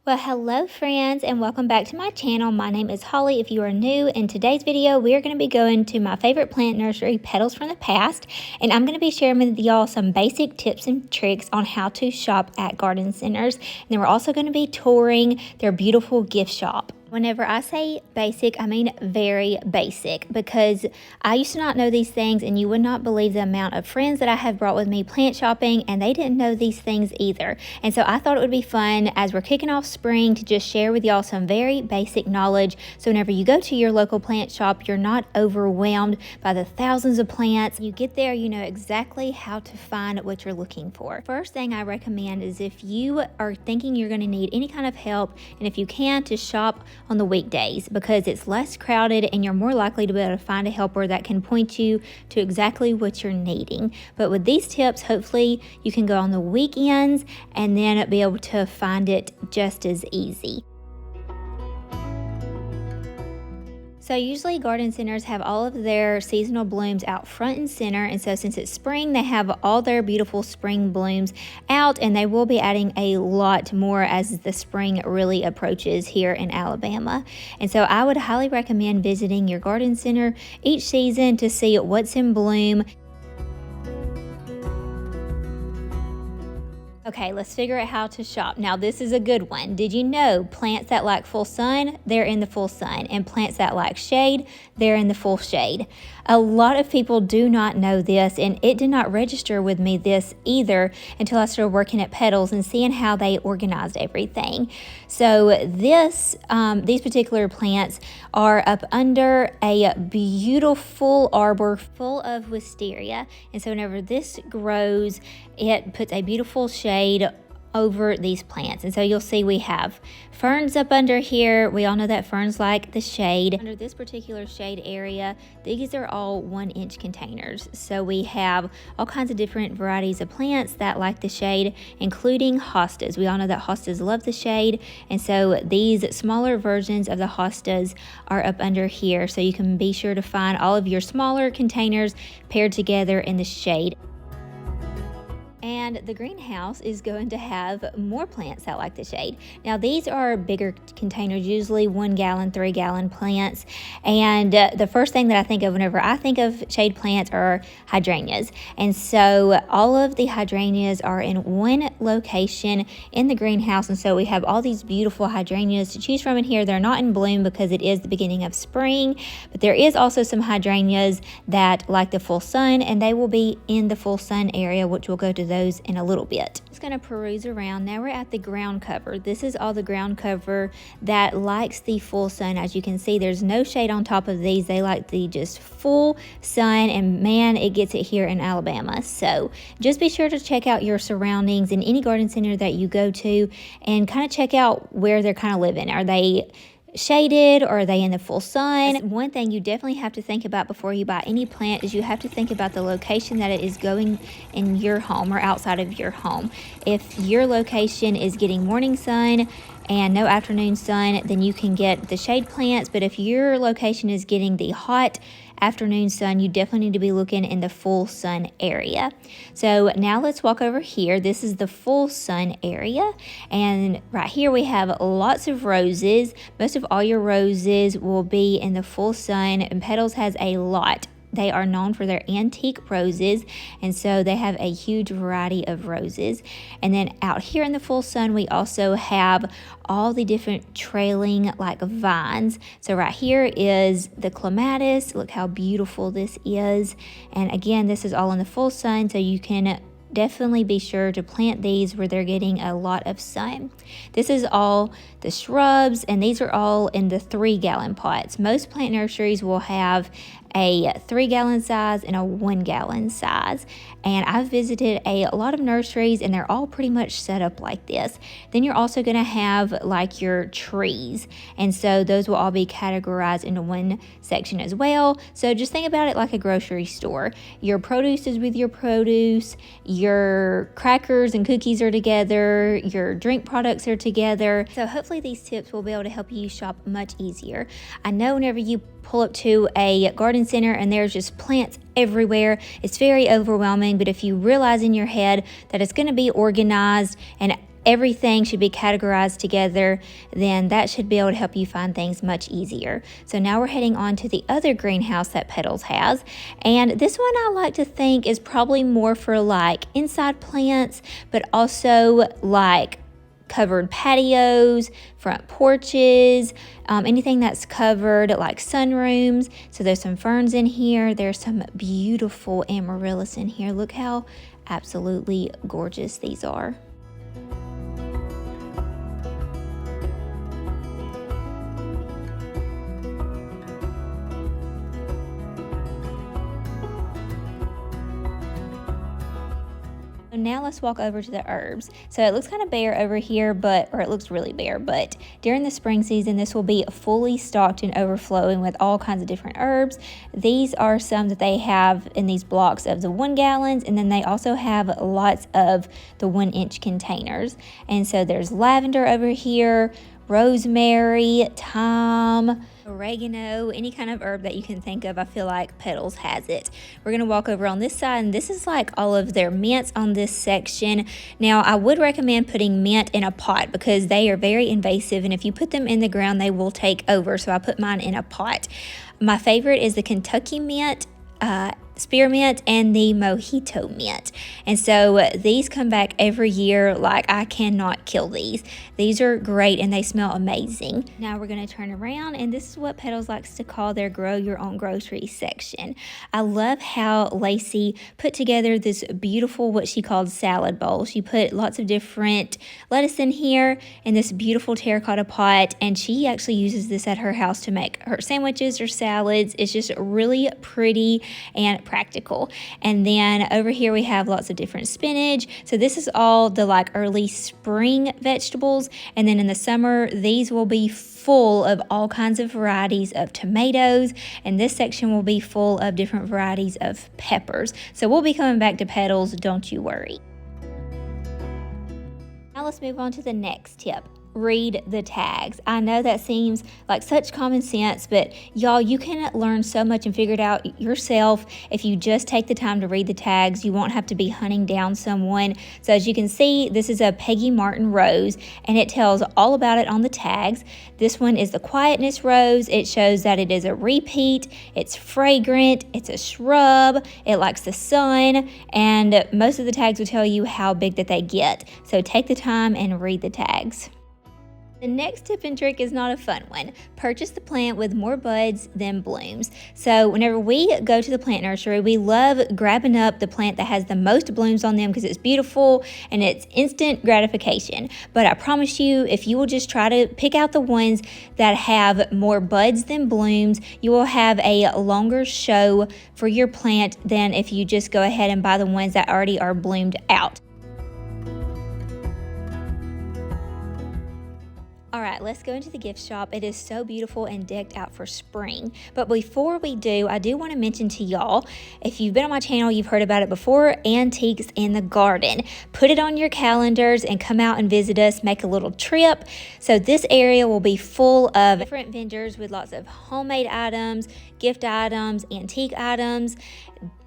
Well, hello friends, and welcome back to my channel. My name is Holly if you are new. In today's video, we are going to be going to my favorite plant nursery, Petals from the Past, and I'm going to be sharing with y'all some basic tips and tricks on how to shop at garden centers. And then we're also going to be touring their beautiful gift shop. Whenever I say basic, I mean very basic, because I used to not know these things, and you would not believe the amount of friends that I have brought with me plant shopping, and they didn't know these things either. And so I thought it would be fun as we're kicking off spring to just share with y'all some very basic knowledge, so whenever you go to your local plant shop, you're not overwhelmed by the thousands of plants. You get there, you know exactly how to find what you're looking for. First thing I recommend is if you are thinking you're going to need any kind of help, and if you can, to shop on the weekdays, because it's less crowded and you're more likely to be able to find a helper that can point you to exactly what you're needing. But with these tips, hopefully you can go on the weekends and then be able to find it just as easy. So usually garden centers have all of their seasonal blooms out front and center, and so since it's spring, they have all their beautiful spring blooms out, and they will be adding a lot more as the spring really approaches here in Alabama. And so I would highly recommend visiting your garden center each season to see what's in bloom. Okay, let's figure out how to shop. Now, this is a good one. Did you know plants that like full sun, they're in the full sun, and plants that like shade, they're in the full shade? A lot of people do not know this, and it did not register with me this either until I started working at Petals and seeing how they organized everything. So these particular plants are up under a beautiful arbor full of wisteria, and so whenever this grows, it puts a beautiful shade over these plants. And so you'll see we have ferns up under here. We all know that ferns like the shade. Under this particular shade area, these are all 1-inch containers. So we have all kinds of different varieties of plants that like the shade, including hostas. We all know that hostas love the shade, and so these smaller versions of the hostas are up under here. So you can be sure to find all of your smaller containers paired together in the shade. And the greenhouse is going to have more plants that like the shade. Now, these are bigger containers, usually 1 gallon, 3 gallon plants. And the first thing that I think of whenever I think of shade plants are hydrangeas. And so all of the hydrangeas are in one location in the greenhouse. And so we have all these beautiful hydrangeas to choose from in here. They're not in bloom because it is the beginning of spring, but there is also some hydrangeas that like the full sun, and they will be in the full sun area, which we'll go to those in a little bit. Just going to peruse around. Now we're at the ground cover. This is all the ground cover that likes the full sun. As you can see, there's no shade on top of these. They like the just full sun, and man, it gets it here in Alabama. So just be sure to check out your surroundings in any garden center that you go to and kind of check out where they're kind of living. Are they shaded, or are they in the full sun? One thing you definitely have to think about before you buy any plant is you have to think about the location that it is going in your home or outside of your home. If your location is getting morning sun and no afternoon sun, then you can get the shade plants. But if your location is getting the hot afternoon sun, you definitely need to be looking in the full sun area. So now let's walk over here. This is the full sun area, and right here we have lots of roses. Most of all your roses will be in the full sun, and Petals has a lot. They are known for their antique roses, and so they have a huge variety of roses. And then out here in the full sun, we also have all the different trailing like vines. So right here is the clematis. Look how beautiful this is. And again, this is all in the full sun, so you can definitely be sure to plant these where they're getting a lot of sun. This is all the shrubs, and these are all in the 3-gallon pots. Most plant nurseries will have a 3-gallon size and a 1-gallon size, and I've visited a lot of nurseries, and they're all pretty much set up like this. Then you're also going to have like your trees, and so those will all be categorized into one section as well. So just think about it like a grocery store. Your produce is with your produce, your crackers and cookies are together, your drink products are together. So hopefully these tips will be able to help you shop much easier. I know whenever you pull up to a garden center and there's just plants everywhere, it's very overwhelming, but if you realize in your head that it's going to be organized and everything should be categorized together, then that should be able to help you find things much easier. So now we're heading on to the other greenhouse that Petals has, and this one I like to think is probably more for like inside plants, but also like covered patios, front porches, anything that's covered like sunrooms. So there's some ferns in here. There's some beautiful amaryllis in here. Look how absolutely gorgeous these are. Now let's walk over to the herbs. So it looks kind of bare over here, or it looks really bare, but during the spring season, this will be fully stocked and overflowing with all kinds of different herbs. These are some that they have in these blocks of the 1 gallons, and then they also have lots of the 1-inch containers. And so there's lavender over here, rosemary, thyme, oregano, any kind of herb that you can think of. I feel like Petals has it. We're going to walk over on this side, and this is like all of their mints on this section. Now, I would recommend putting mint in a pot because they are very invasive, and if you put them in the ground, they will take over. So I put mine in a pot. My favorite is the Kentucky mint, spearmint, and the mojito mint. And so these come back every year. Like, I cannot kill these. These are great and they smell amazing. Now we're going to turn around, and this is what Petals likes to call their grow your own groceries section. I love how Lacey put together this beautiful, what she called salad bowl. She put lots of different lettuce in here in this beautiful terracotta pot, and she actually uses this at her house to make her sandwiches or salads. It's just really pretty and practical. And then over here we have lots of different spinach. So this is all the like early spring vegetables, and then in the summer these will be full of all kinds of varieties of tomatoes, and this section will be full of different varieties of peppers. So we'll be coming back to Petals, don't you worry. Now let's move on to the next tip. Read the tags. I know that seems like such common sense, but y'all, you can learn so much and figure it out yourself if you just take the time to read the tags. You won't have to be hunting down someone. So as you can see, this is a Peggy Martin rose, and it tells all about it on the tags. This one is the quietness rose. It shows that it is a repeat, it's fragrant, it's a shrub, it likes the sun, and most of the tags will tell you how big that they get. So take the time and read the tags. The next tip and trick is not a fun one. Purchase the plant with more buds than blooms. So whenever we go to the plant nursery, we love grabbing up the plant that has the most blooms on them because it's beautiful and it's instant gratification. But I promise you, if you will just try to pick out the ones that have more buds than blooms, you will have a longer show for your plant than if you just go ahead and buy the ones that already are bloomed out. All right, let's go into the gift shop. It is so beautiful and decked out for spring. But before we do, I do want to mention to y'all, if you've been on my channel, you've heard about it before, Antiques in the Garden. Put it on your calendars and come out and visit us, make a little trip. So this area will be full of different vendors with lots of homemade items, gift items, antique items.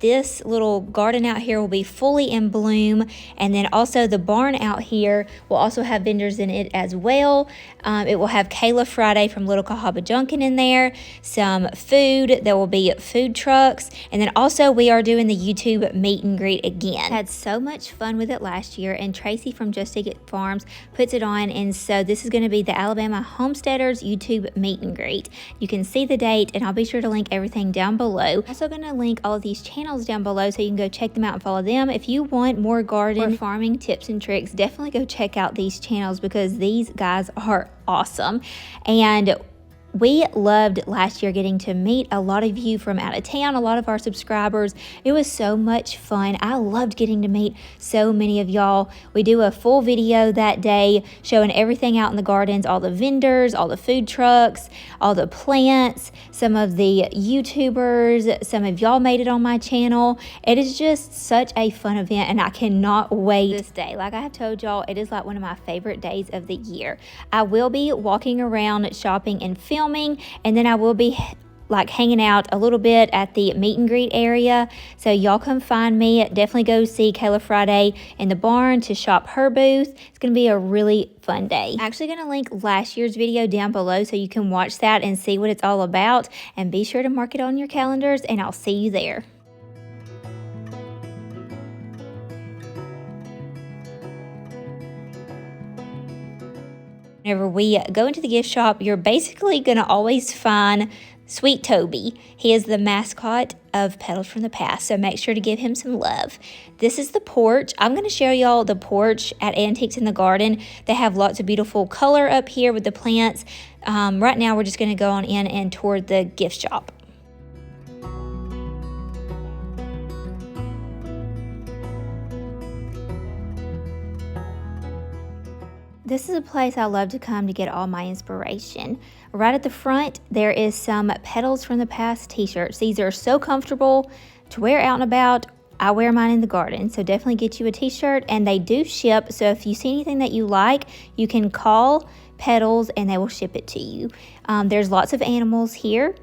This little garden out here will be fully in bloom, and then also the barn out here will also have vendors in it as well. It will have Kayla Friday from Little Cahaba Junkin in there, some food. There will be food trucks, and then also we are doing the YouTube meet and greet again. Had so much fun with it last year, and Tracy from Just Dig It Farms puts it on, and so this is going to be the Alabama Homesteaders YouTube meet and greet. You can see the date, and I'll be sure to link everything down below. I'm also going to link all of these channels down below so you can go check them out and follow them. If you want more garden or farming tips and tricks, definitely go check out these channels because these guys are awesome. And we loved last year getting to meet a lot of you from out of town, a lot of our subscribers. It was so much fun. I loved getting to meet so many of y'all. We do a full video that day showing everything out in the gardens, all the vendors, all the food trucks, all the plants, some of the YouTubers, some of y'all made it on my channel. It is just such a fun event, and I cannot wait this day. Like I have told y'all, it is like one of my favorite days of the year. I will be walking around shopping and filming, and then I will be like hanging out a little bit at the meet and greet area. So y'all come find me. Definitely go see Kayla Friday in the barn to shop her booth. It's going to be a really fun day. I'm actually going to link last year's video down below so you can watch that and see what it's all about. And be sure to mark it on your calendars, and I'll see you there. Whenever we go into the gift shop, you're basically going to always find Sweet Toby. He is the mascot of Petals from the Past, so make sure to give him some love. This is the porch. I'm going to show y'all the porch at Antiques in the Garden. They have lots of beautiful color up here with the plants. Right now, we're just going to go on in and toward the gift shop. This is a place I love to come to get all my inspiration. Right at the front, there is some Petals from the Past t-shirts. These are so comfortable to wear out and about. I wear mine in the garden, so definitely get you a t-shirt, and they do ship. So if you see anything that you like, you can call Petals and they will ship it to you. There's lots of animals here.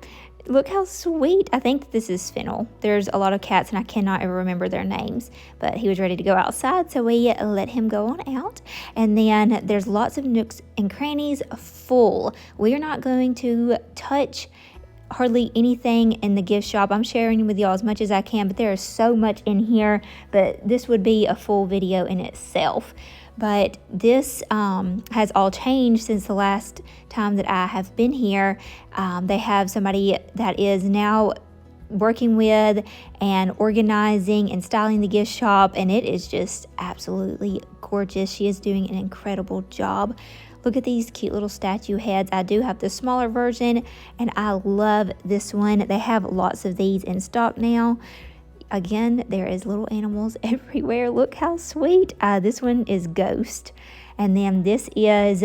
Look how sweet. I think this is Fennel. There's a lot of cats and I cannot ever remember their names, but he was ready to go outside, so we let him go on out. And then there's lots of nooks and crannies full. We are not going to touch hardly anything in the gift shop. I'm sharing with y'all as much as I can, but there is so much in here, but this would be a full video in itself. But this has all changed since the last time that I have been here. They have somebody that is now working with and organizing and styling the gift shop, and it is just absolutely gorgeous. She is doing an incredible job. Look at these cute little statue heads. I do have the smaller version, and I love this one. They have lots of these in stock now. Again, there is little animals everywhere. Look how sweet. This one is Ghost. And then this is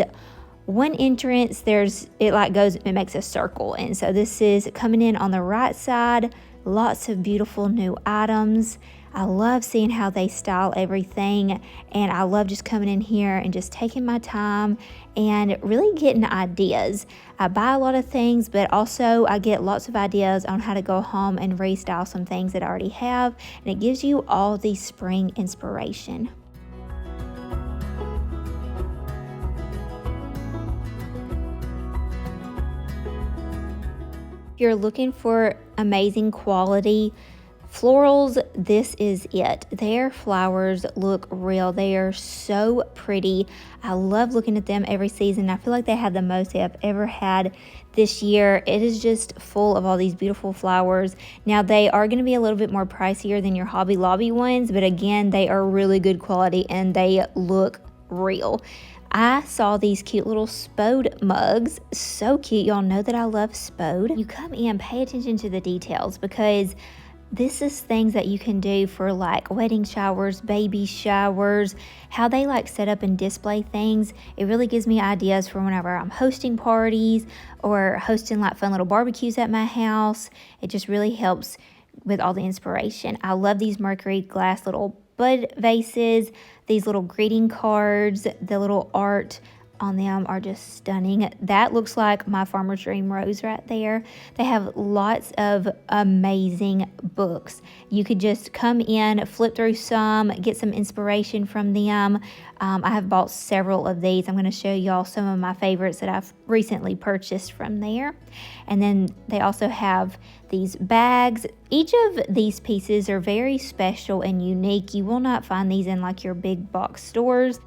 one entrance. It makes a circle. And so this is coming in on the right side. Lots of beautiful new items. I love seeing how they style everything, and I love just coming in here and just taking my time and really getting ideas. I buy a lot of things, but also I get lots of ideas on how to go home and restyle some things that I already have, and it gives you all the spring inspiration. If you're looking for amazing quality florals, this is it. Their flowers look real. They are so pretty. I love looking at them every season. I feel like they have the most they have ever had this year. It is just full of all these beautiful flowers. Now, they are going to be a little bit more pricier than your Hobby Lobby ones, but again, they are really good quality and they look real. I saw these cute little Spode mugs. So cute. Y'all know that I love Spode. You come in, pay attention to the details, because this is things that you can do for like wedding showers, baby showers, how they like set up and display things. It really gives me ideas for whenever I'm hosting parties or hosting like fun little barbecues at my house. It just really helps with all the inspiration. I love these mercury glass little bud vases, these little greeting cards, the little art on them are just stunning. That looks like my Farmer's Dream rose right there. They have lots of amazing books. You could just come in, flip through some, get some inspiration from them. I have bought several of these. I'm going to show y'all some of my favorites that I've recently purchased from there. And then they also have these bags. Each of these pieces are very special and unique. You will not find these in like your big box stores.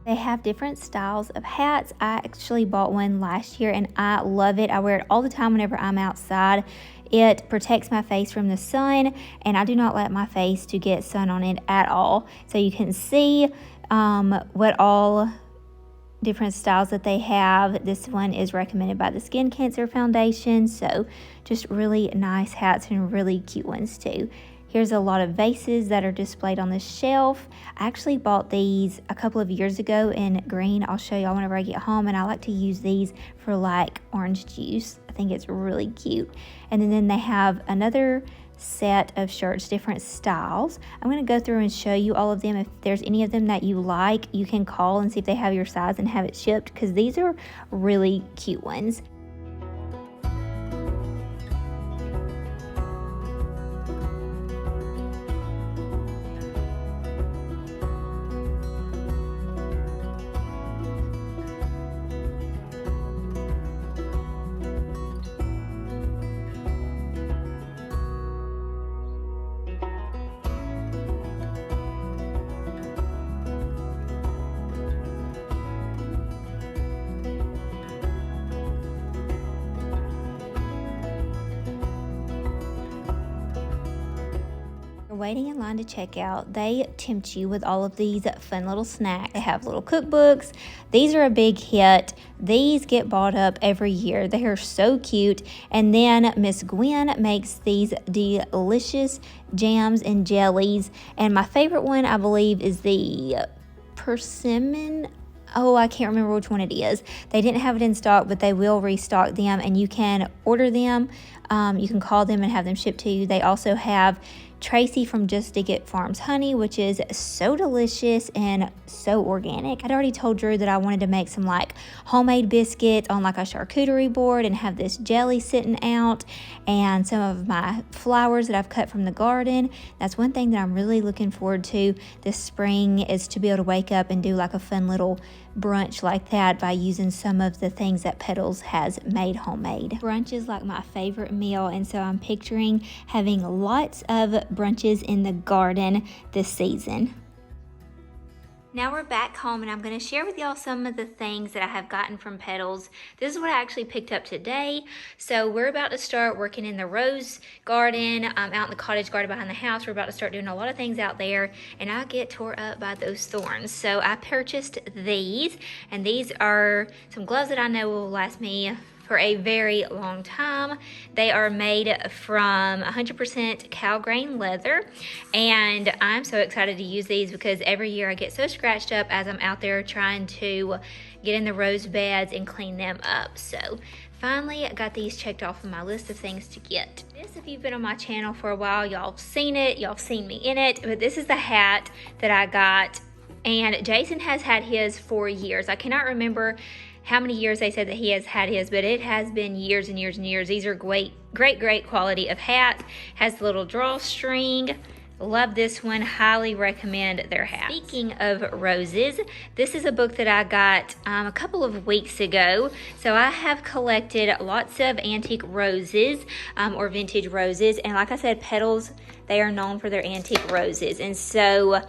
They have different styles of hats. I actually bought one last year and I love it. I wear it all the time whenever I'm outside. It protects my face from the sun, and I do not let my face to get sun on it at all. So you can see what all different styles that they have. This one is recommended by the Skin Cancer Foundation. So just really nice hats and really cute ones too. Here's a lot of vases that are displayed on the shelf. I actually bought these a couple of years ago in green. I'll show y'all whenever I get home, and I like to use these for like orange juice. I think it's really cute. And then they have another set of shirts, different styles. I'm going to go through and show you all of them. If there's any of them that you like, you can call and see if they have your size and have it shipped, because these are really cute ones. Waiting in line to check out, they tempt you with all of these fun little snacks. They have little cookbooks. These are a big hit. These get bought up every year. They are so cute. And then Miss Gwen makes these delicious jams and jellies. And my favorite one, I believe, is the persimmon. Oh, I can't remember which one it is. They didn't have it in stock, but they will restock them, and you can order them. You can call them and have them shipped to you. They also have Tracy from Just Dig It Farms honey, which is so delicious and so organic. I'd already told Drew that I wanted to make some like homemade biscuits on like a charcuterie board and have this jelly sitting out, and some of my flowers that I've cut from the garden. That's one thing that I'm really looking forward to this spring, is to be able to wake up and do like a fun little brunch like that by using some of the things that Petals has made homemade. Brunch is like my favorite meal, and so I'm picturing having lots of brunches in the garden this season. Now we're back home, and I'm going to share with y'all some of the things that I have gotten from Petals. This is what I actually picked up today. So we're about to start working in the rose garden, out in the cottage garden behind the house. We're about to start doing a lot of things out there, and I get tore up by those thorns. So I purchased these, and these are some gloves that I know will last me for a very long time. They are made from 100% cow grain leather, and I'm so excited to use these because every year I get so scratched up as I'm out there trying to get in the rose beds and clean them up. So finally I got these checked off of my list of things to get. This, if you've been on my channel for a while, y'all have seen it, y'all have seen me in it, but this is the hat that I got, and Jason has had his for years. I cannot remember how many years they said that he has had his, but it has been years and years and years. These are great quality of hat. Has the little drawstring. Love this one. Highly recommend their hat. Speaking of roses, this is a book that I got a couple of weeks ago. So I have collected lots of antique roses or vintage roses, and like I said, Petals, they are known for their antique roses, and so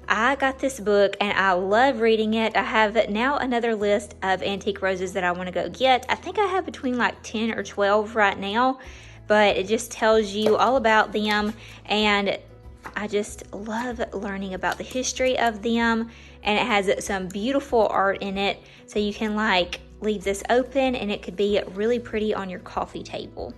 I got this book and I love reading it. I have now another list of antique roses that I want to go get. I think I have between like 10 or 12 right now, but it just tells you all about them, and I just love learning about the history of them, and it has some beautiful art in it, so you can like leave this open and it could be really pretty on your coffee table.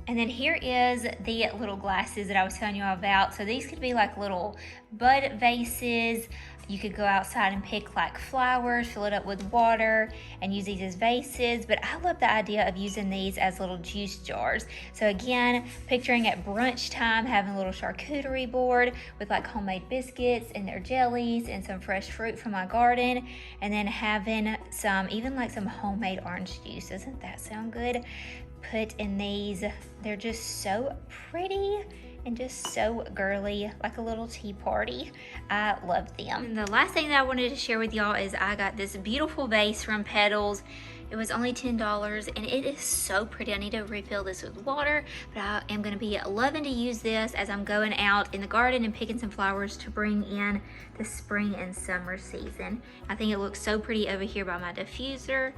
And then here is the little glasses that I was telling you about. So these could be like little bud vases. You could go outside and pick like flowers, fill it up with water, and use these as vases. But I love the idea of using these as little juice jars. So again, picturing at brunch time, having a little charcuterie board with like homemade biscuits and their jellies and some fresh fruit from my garden, and then having some, even like some homemade orange juice. Doesn't that sound good? Put in these. They're just so pretty and just so girly, like a little tea party. I love them. And the last thing that I wanted to share with y'all is I got this beautiful vase from Petals. It was only $10 and it is so pretty. I need to refill this with water, but I am gonna be loving to use this as I'm going out in the garden and picking some flowers to bring in the spring and summer season. I think it looks so pretty over here by my diffuser.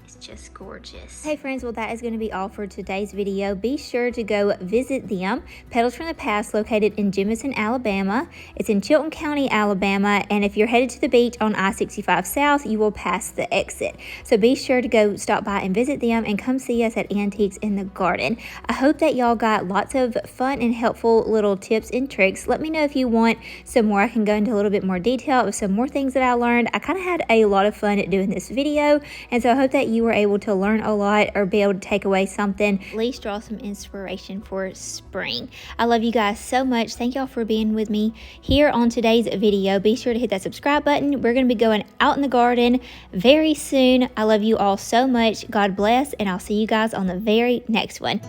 It's just gorgeous. Hey friends, well that is going to be all for today's video. Be sure to go visit them. Petals from the Past, located in Jemison, Alabama. It's in Chilton County, Alabama, and if you're headed to the beach on I-65 South, you will pass the exit. So be sure to go stop by and visit them and come see us at Antiques in the Garden. I hope that y'all got lots of fun and helpful little tips and tricks. Let me know if you want some more. I can go into a little bit more detail of some more things that I learned. I kind of had a lot of fun at doing this video, and so I hope that you you were able to learn a lot or be able to take away something, at least draw some inspiration for spring. I love you guys so much. Thank y'all for being with me here on today's video. Be sure to hit that subscribe button. We're going to be going out in the garden very soon. I love you all so much. God bless, and I'll see you guys on the very next one.